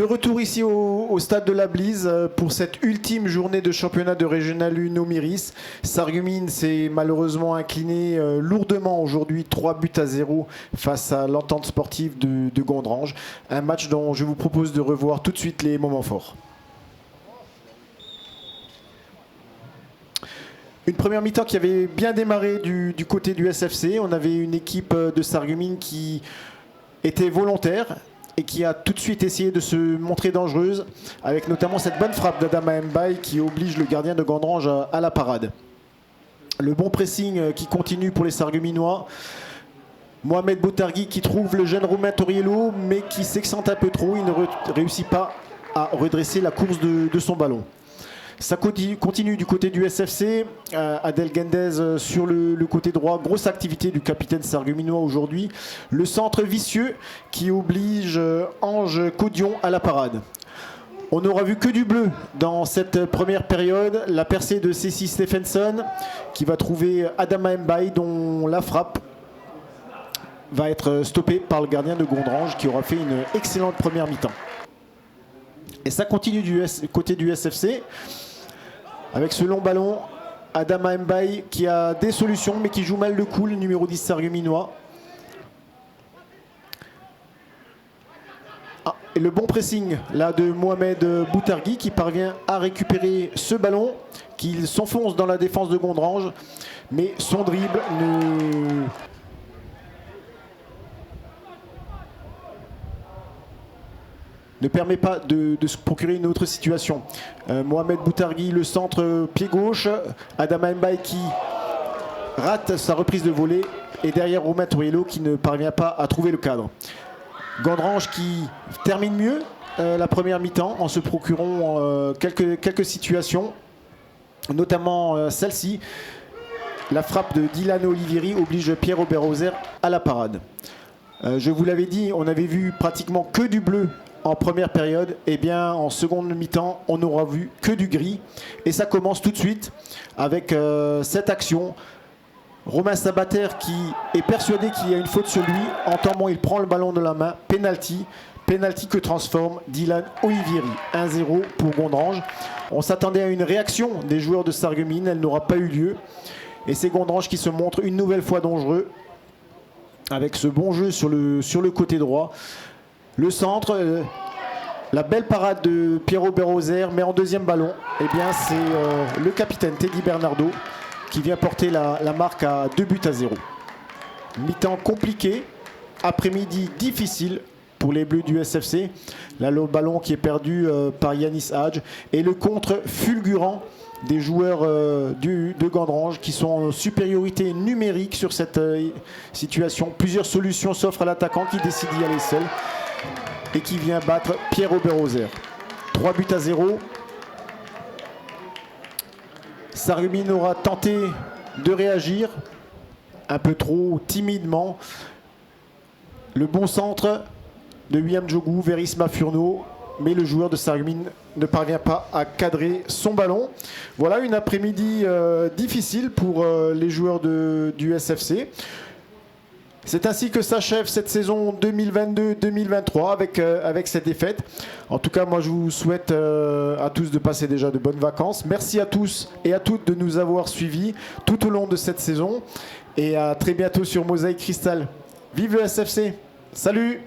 De retour ici au stade de la Blise pour cette ultime journée de championnat de Régional 1 Nomiris. Sarreguemines s'est malheureusement incliné lourdement aujourd'hui, 3-0 face à l'entente sportive de Gondrange. Un match dont je vous propose de revoir tout de suite les moments forts. Une première mi-temps qui avait bien démarré du côté du SFC. On avait une équipe de Sarreguemines qui était volontaire et qui a tout de suite essayé de se montrer dangereuse, avec notamment cette bonne frappe d'Adama Mbaye qui oblige le gardien de Gondrange à la parade. Le bon pressing qui continue pour les Sarregueminois. Mohamed Boutargui qui trouve le jeune Romain Toriello, mais qui s'excente un peu trop. Il ne réussit pas à redresser la course de son ballon. Ça continue du côté du SFC. Adel Gendez sur le côté droit. Grosse activité du capitaine sarregueminois aujourd'hui. Le centre vicieux qui oblige Ange Codion à la parade. On n'aura vu que du bleu dans cette première période. La percée de Cécile Stephenson qui va trouver Adama Mbaye, dont la frappe va être stoppée par le gardien de Gondrange qui aura fait une excellente première mi-temps. Et ça continue du côté du SFC. Avec ce long ballon, Adama Mbaye qui a des solutions mais qui joue mal le coup, le numéro 10 sarregueminois. Et le bon pressing là de Mohamed Boutargui qui parvient à récupérer ce ballon, qui s'enfonce dans la défense de Gondrange, mais son dribble ne permet pas de se procurer une autre situation. Mohamed Boutargui, le centre pied gauche. Adama Mbaye qui rate sa reprise de volée. Et derrière Romain Toriello qui ne parvient pas à trouver le cadre. Gondrange qui termine mieux la première mi-temps en se procurant quelques situations. Notamment celle-ci. La frappe de Dylan Olivieri oblige Pierre-Robert Roser à la parade. Je vous l'avais dit, on avait vu pratiquement que du bleu en première période. Et bien en seconde mi-temps, on n'aura vu que du gris. Et ça commence tout de suite avec cette action. Romain Sabater qui est persuadé qu'il y a une faute sur lui. En temps bon, il prend le ballon de la main. Penalty. Penalty que transforme Dylan Olivieri. 1-0 pour Gondrange. On s'attendait à une réaction des joueurs de Sarreguemines. Elle n'aura pas eu lieu. Et c'est Gondrange qui se montre une nouvelle fois dangereux. Avec ce bon jeu sur le côté droit. Le centre, la belle parade de Pierre-Robert Roser, mais en deuxième ballon, eh bien c'est le capitaine Teddy Bernardo qui vient porter la marque à 2-0. Mi-temps compliqué, après-midi difficile pour les Bleus du SFC. Là, le ballon qui est perdu par Yanis Hadj et le contre fulgurant des joueurs de Gondrange qui sont en supériorité numérique sur cette situation. Plusieurs solutions s'offrent à l'attaquant qui décide d'y aller seul et qui vient battre Pierre-Robert Roser. 3-0. Sarreguemines aura tenté de réagir un peu trop timidement. Le bon centre de William Djogou vers Isma Furno, mais le joueur de Sarreguemines ne parvient pas à cadrer son ballon. Voilà une après-midi difficile pour les joueurs du SFC. C'est ainsi que s'achève cette saison 2022-2023 avec cette défaite. En tout cas, moi je vous souhaite à tous de passer déjà de bonnes vacances. Merci à tous et à toutes de nous avoir suivis tout au long de cette saison. Et à très bientôt sur Mosaïque Cristal. Vive le SFC! Salut!